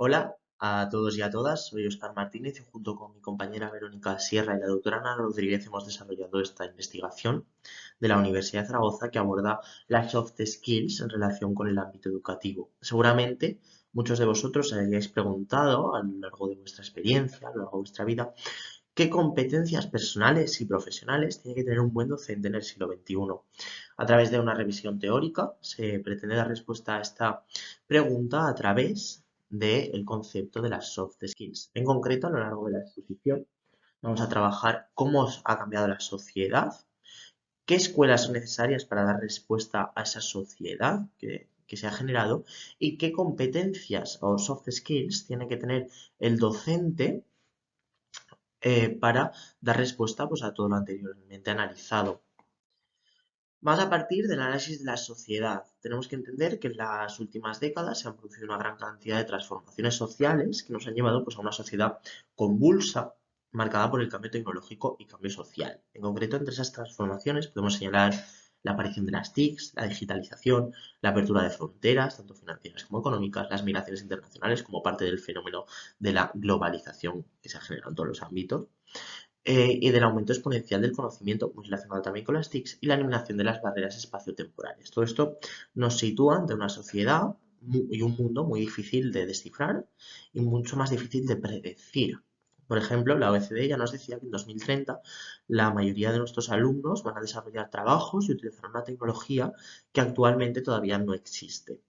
Hola a todos y a todas, soy Óscar Martínez y junto con mi compañera Verónica Sierra y la doctora Ana Rodríguez hemos desarrollado esta investigación de la Universidad de Zaragoza que aborda las soft skills en relación con el ámbito educativo. Seguramente muchos de vosotros os hayáis preguntado a lo largo de vuestra experiencia, a lo largo de vuestra vida, qué competencias personales y profesionales tiene que tener un buen docente en el siglo XXI. A través de una revisión teórica se pretende dar respuesta a esta pregunta a través del concepto de las soft skills. En concreto, a lo largo de la exposición, vamos a trabajar cómo ha cambiado la sociedad, qué escuelas son necesarias para dar respuesta a esa sociedad que se ha generado y qué competencias o soft skills tiene que tener el docente para dar respuesta pues, a todo lo anteriormente analizado. Más a partir del análisis de la sociedad, tenemos que entender que en las últimas décadas se han producido una gran cantidad de transformaciones sociales que nos han llevado pues, a una sociedad convulsa, marcada por el cambio tecnológico y cambio social. En concreto, entre esas transformaciones podemos señalar la aparición de las TICs, la digitalización, la apertura de fronteras, tanto financieras como económicas, las migraciones internacionales como parte del fenómeno de la globalización que se ha generado en todos los ámbitos, y del aumento exponencial del conocimiento, muy relacionado también con las TICs, y la eliminación de las barreras espaciotemporales. Todo esto nos sitúa ante una sociedad y un mundo muy difícil de descifrar y mucho más difícil de predecir. Por ejemplo, la OECD ya nos decía que en 2030 la mayoría de nuestros alumnos van a desarrollar trabajos y utilizar una tecnología que actualmente todavía no existe.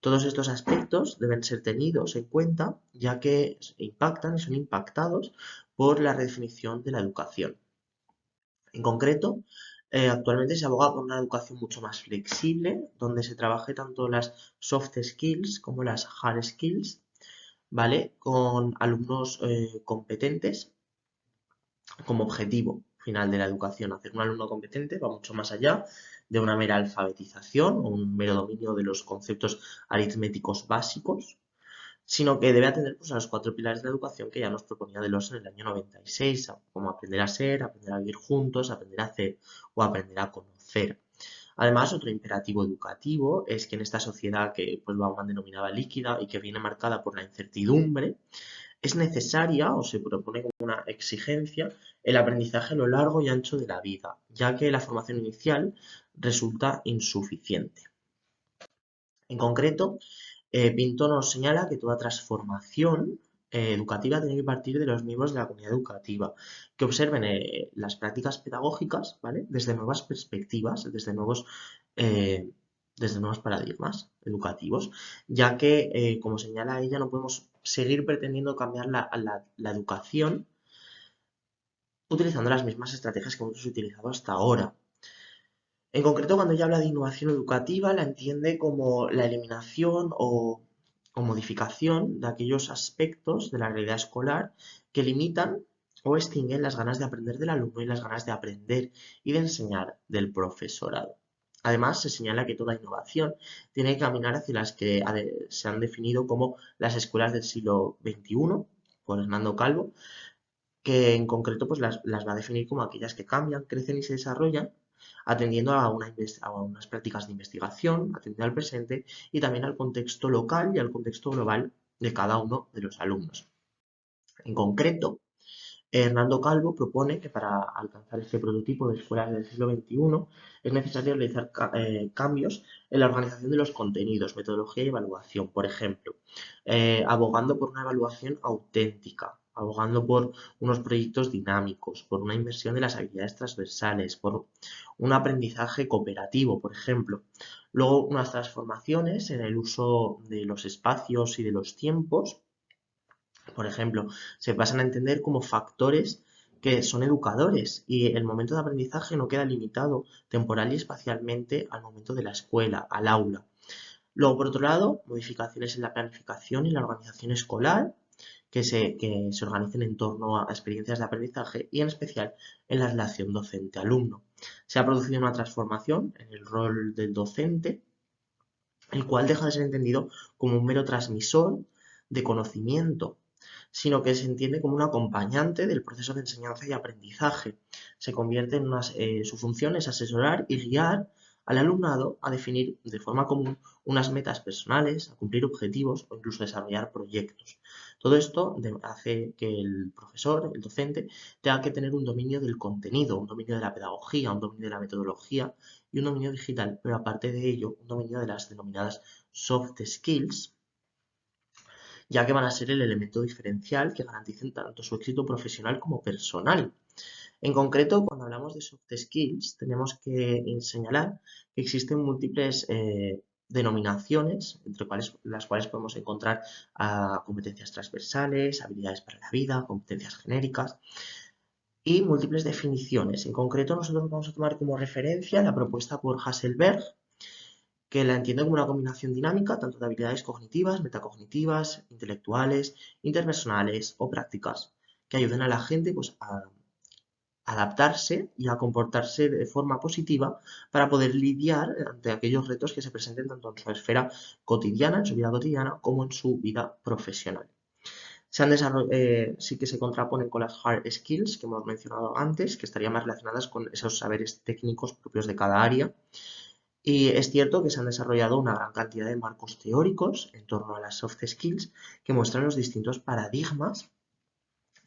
Todos estos aspectos deben ser tenidos en cuenta ya que impactan y son impactados por la redefinición de la educación. En concreto, actualmente se aboga por una educación mucho más flexible, donde se trabaje tanto las soft skills como las hard skills, ¿vale? Con alumnos competentes como objetivo final de la educación. Hacer un alumno competente va mucho más allá de una mera alfabetización o un mero dominio de los conceptos aritméticos básicos, sino que debe atender pues, a los cuatro pilares de la educación que ya nos proponía Delors en el año 96, como aprender a ser, aprender a vivir juntos, aprender a hacer o aprender a conocer. Además, otro imperativo educativo es que en esta sociedad que pues, Bauman denominaba líquida y que viene marcada por la incertidumbre, es necesaria o se propone como una exigencia el aprendizaje a lo largo y ancho de la vida, ya que la formación inicial resulta insuficiente. En concreto, Pinto nos señala que toda transformación educativa tiene que partir de los miembros de la comunidad educativa, que observen las prácticas pedagógicas, ¿vale? Desde nuevas perspectivas, eh, desde nuevos paradigmas educativos, ya que, como señala ella, no podemos seguir pretendiendo cambiar la educación utilizando las mismas estrategias que hemos utilizado hasta ahora. En concreto, cuando ella habla de innovación educativa, la entiende como la eliminación o modificación de aquellos aspectos de la realidad escolar que limitan o extinguen las ganas de aprender del alumno y las ganas de aprender y de enseñar del profesorado. Además, se señala que toda innovación tiene que caminar hacia las que se han definido como las escuelas del siglo XXI, por Hernando Calvo, que en concreto pues las va a definir como aquellas que cambian, crecen y se desarrollan, atendiendo a unas prácticas de investigación, atendiendo al presente y también al contexto local y al contexto global de cada uno de los alumnos. En concreto, Hernando Calvo propone que para alcanzar este prototipo de escuelas del siglo XXI es necesario realizar cambios en la organización de los contenidos, metodología y evaluación. Por ejemplo, abogando por una evaluación auténtica, abogando por unos proyectos dinámicos, por una inversión de las habilidades transversales, por un aprendizaje cooperativo, por ejemplo. Luego, unas transformaciones en el uso de los espacios y de los tiempos. Por ejemplo, se pasan a entender como factores que son educadores y el momento de aprendizaje no queda limitado temporal y espacialmente al momento de la escuela, al aula. Luego, por otro lado, modificaciones en la planificación y la organización escolar que se organicen en torno a experiencias de aprendizaje y en especial en la relación docente-alumno. Se ha producido una transformación en el rol del docente, el cual deja de ser entendido como un mero transmisor de conocimiento, sino que se entiende como un acompañante del proceso de enseñanza y aprendizaje. Se convierte en su función es asesorar y guiar al alumnado a definir de forma común unas metas personales, a cumplir objetivos o incluso desarrollar proyectos. Todo esto hace que el profesor, el docente, tenga que tener un dominio del contenido, un dominio de la pedagogía, un dominio de la metodología y un dominio digital, pero aparte de ello, un dominio de las denominadas soft skills, ya que van a ser el elemento diferencial que garanticen tanto su éxito profesional como personal. En concreto, cuando hablamos de soft skills, tenemos que señalar que existen múltiples denominaciones, entre las cuales podemos encontrar competencias transversales, habilidades para la vida, competencias genéricas y múltiples definiciones. En concreto, nosotros vamos a tomar como referencia la propuesta por Hasselberg, que la entiende como una combinación dinámica tanto de habilidades cognitivas, metacognitivas, intelectuales, interpersonales o prácticas, que ayuden a la gente pues, a adaptarse y a comportarse de forma positiva para poder lidiar ante aquellos retos que se presenten tanto en su esfera cotidiana, en su vida cotidiana, como en su vida profesional. Sí que se contraponen con las hard skills que hemos mencionado antes, que estarían más relacionadas con esos saberes técnicos propios de cada área. Y es cierto que se han desarrollado una gran cantidad de marcos teóricos en torno a las soft skills que muestran los distintos paradigmas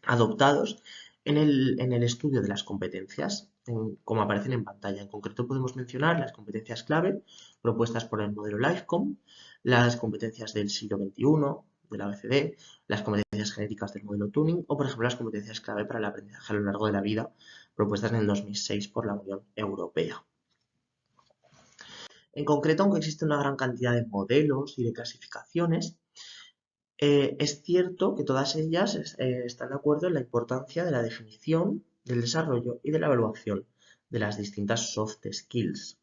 adoptados en el estudio de las competencias, como aparecen en pantalla. En concreto podemos mencionar las competencias clave propuestas por el modelo LIFECOM, las competencias del siglo XXI, de la OECD, las competencias genéticas del modelo Turing o, por ejemplo, las competencias clave para el aprendizaje a lo largo de la vida propuestas en el 2006 por la Unión Europea. En concreto, aunque existe una gran cantidad de modelos y de clasificaciones, es cierto que todas ellas están de acuerdo en la importancia de la definición, del desarrollo y de la evaluación de las distintas soft skills.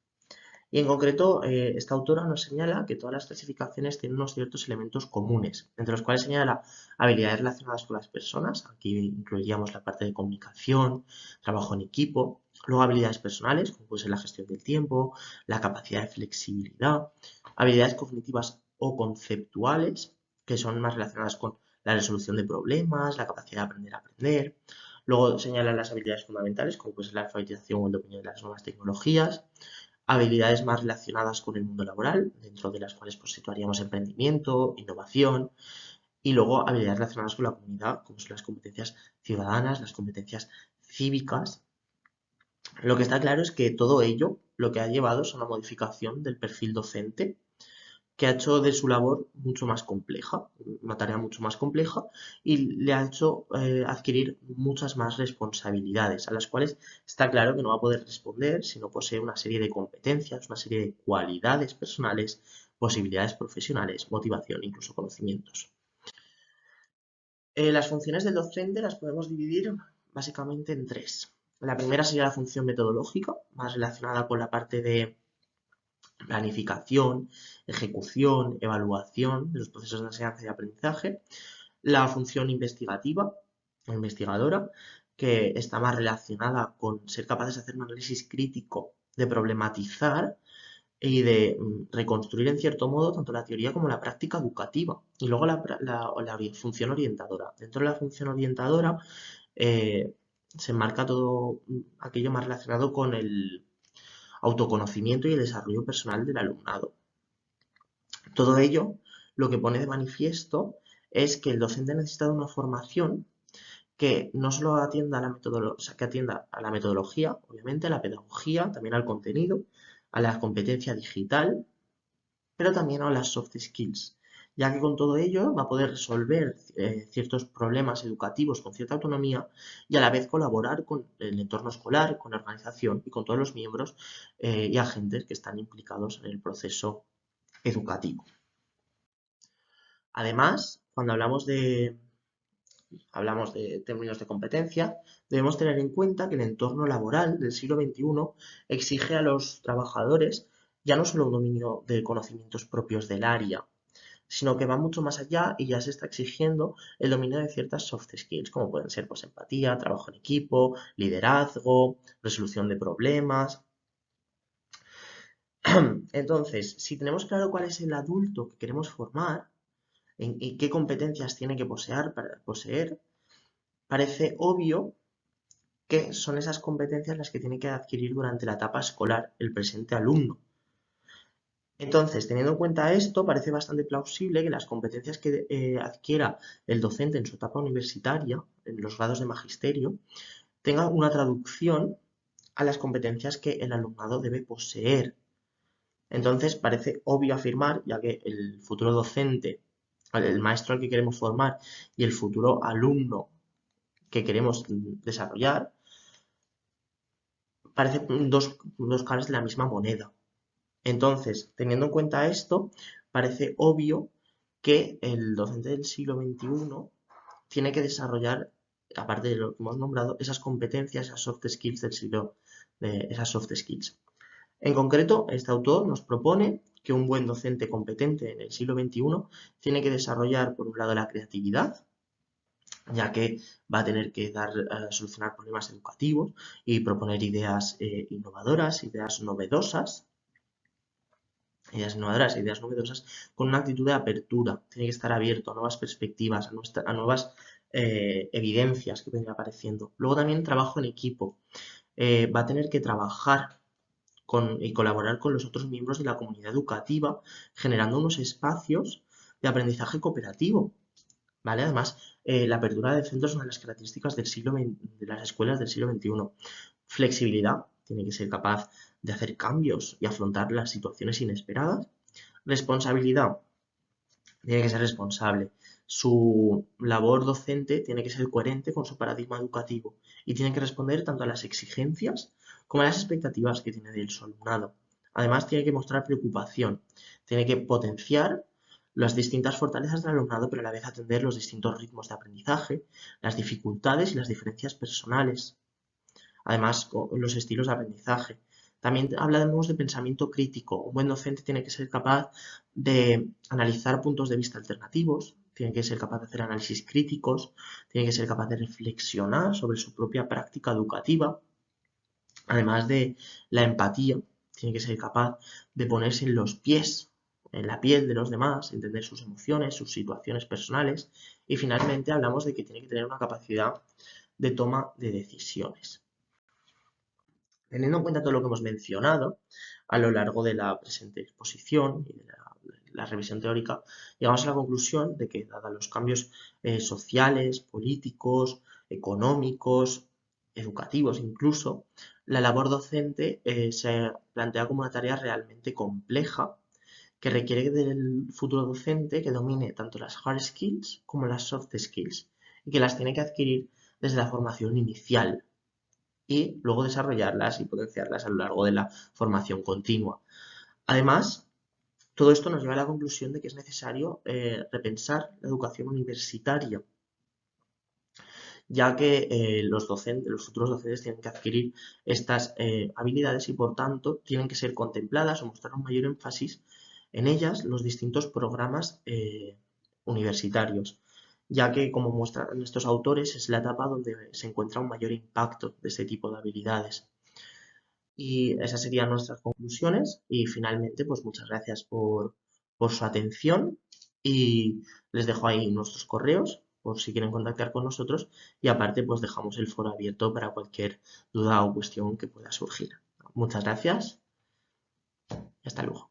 Y en concreto, esta autora nos señala que todas las clasificaciones tienen unos ciertos elementos comunes, entre los cuales señala habilidades relacionadas con las personas, aquí incluiríamos la parte de comunicación, trabajo en equipo, luego habilidades personales, como puede ser la gestión del tiempo, la capacidad de flexibilidad, habilidades cognitivas o conceptuales, que son más relacionadas con la resolución de problemas, la capacidad de aprender a aprender. Luego señala las habilidades fundamentales, como puede ser la alfabetización o el dominio de las nuevas tecnologías, habilidades más relacionadas con el mundo laboral, dentro de las cuales pues, situaríamos emprendimiento, innovación, y luego habilidades relacionadas con la comunidad, como son las competencias ciudadanas, las competencias cívicas. Lo que está claro es que todo ello lo que ha llevado es a una modificación del perfil docente que ha hecho de su labor mucho más compleja, una tarea mucho más compleja, y le ha hecho adquirir muchas más responsabilidades, a las cuales está claro que no va a poder responder si no posee una serie de competencias, una serie de cualidades personales, posibilidades profesionales, motivación, incluso conocimientos. Las funciones del docente las podemos dividir básicamente en tres. La primera sería la función metodológica, más relacionada con la parte de planificación, ejecución, evaluación de los procesos de enseñanza y aprendizaje. La función investigativa o investigadora, que está más relacionada con ser capaces de hacer un análisis crítico, de problematizar y de reconstruir en cierto modo tanto la teoría como la práctica educativa. Y luego la función orientadora. Dentro de la función orientadora se enmarca todo aquello más relacionado con el autoconocimiento y el desarrollo personal del alumnado. Todo ello lo que pone de manifiesto es que el docente necesita una formación que no solo atienda a la metodología, o sea, que atienda a la metodología, obviamente, a la pedagogía, también al contenido, a la competencia digital, pero también a las soft skills, ya que con todo ello va a poder resolver ciertos problemas educativos con cierta autonomía y a la vez colaborar con el entorno escolar, con la organización y con todos los miembros y agentes que están implicados en el proceso educativo. Además, cuando hablamos de términos de competencia, debemos tener en cuenta que el entorno laboral del siglo XXI exige a los trabajadores ya no solo un dominio de conocimientos propios del área, sino que va mucho más allá y ya se está exigiendo el dominio de ciertas soft skills, como pueden ser pues, empatía, trabajo en equipo, liderazgo, resolución de problemas. Entonces, si tenemos claro cuál es el adulto que queremos formar y qué competencias tiene que poseer, parece obvio que son esas competencias las que tiene que adquirir durante la etapa escolar el presente alumno, Entonces, teniendo en cuenta esto, parece bastante plausible que las competencias que adquiera el docente en su etapa universitaria, en los grados de magisterio, tenga una traducción a las competencias que el alumnado debe poseer. Entonces, parece obvio afirmar, ya que el futuro docente, el maestro al que queremos formar y el futuro alumno que queremos desarrollar, parecen dos caras de la misma moneda. Entonces, teniendo en cuenta esto, parece obvio que el docente del siglo XXI tiene que desarrollar, aparte de lo que hemos nombrado, esas competencias, esas soft skills del siglo, esas soft skills. En concreto, este autor nos propone que un buen docente competente en el siglo XXI tiene que desarrollar, por un lado, la creatividad, ya que va a tener que solucionar problemas educativos y proponer ideas innovadoras, ideas novedosas con una actitud de apertura. Tiene que estar abierto a nuevas perspectivas, a nuevas evidencias que vengan apareciendo. Luego también trabajo en equipo. Va a tener que trabajar y colaborar con los otros miembros de la comunidad educativa, generando unos espacios de aprendizaje cooperativo. ¿Vale? Además, la apertura de centros es una de las características de las escuelas del siglo XXI. Flexibilidad, tiene que ser capaz de hacer cambios y afrontar las situaciones inesperadas. Responsabilidad, tiene que ser responsable. Su labor docente tiene que ser coherente con su paradigma educativo y tiene que responder tanto a las exigencias como a las expectativas que tiene de su alumnado. Además, tiene que mostrar preocupación, tiene que potenciar las distintas fortalezas del alumnado, pero a la vez atender los distintos ritmos de aprendizaje, las dificultades y las diferencias personales. Además, con los estilos de aprendizaje. También hablamos de pensamiento crítico. Un buen docente tiene que ser capaz de analizar puntos de vista alternativos, tiene que ser capaz de hacer análisis críticos, tiene que ser capaz de reflexionar sobre su propia práctica educativa, además de la empatía, tiene que ser capaz de ponerse en los pies, en la piel de los demás, entender sus emociones, sus situaciones personales y finalmente hablamos de que tiene que tener una capacidad de toma de decisiones. Teniendo en cuenta todo lo que hemos mencionado a lo largo de la presente exposición y de la revisión teórica, llegamos a la conclusión de que, dados los cambios sociales, políticos, económicos, educativos incluso, la labor docente se plantea como una tarea realmente compleja que requiere del futuro docente que domine tanto las hard skills como las soft skills y que las tiene que adquirir desde la formación inicial y luego desarrollarlas y potenciarlas a lo largo de la formación continua. Además, todo esto nos lleva a la conclusión de que es necesario repensar la educación universitaria, ya que los futuros docentes tienen que adquirir estas habilidades y por tanto tienen que ser contempladas o mostrar un mayor énfasis en ellas los distintos programas universitarios, ya que, como muestran estos autores, es la etapa donde se encuentra un mayor impacto de este tipo de habilidades. Y esas serían nuestras conclusiones y finalmente, pues muchas gracias por su atención y les dejo ahí nuestros correos por si quieren contactar con nosotros y aparte pues dejamos el foro abierto para cualquier duda o cuestión que pueda surgir. Muchas gracias y hasta luego.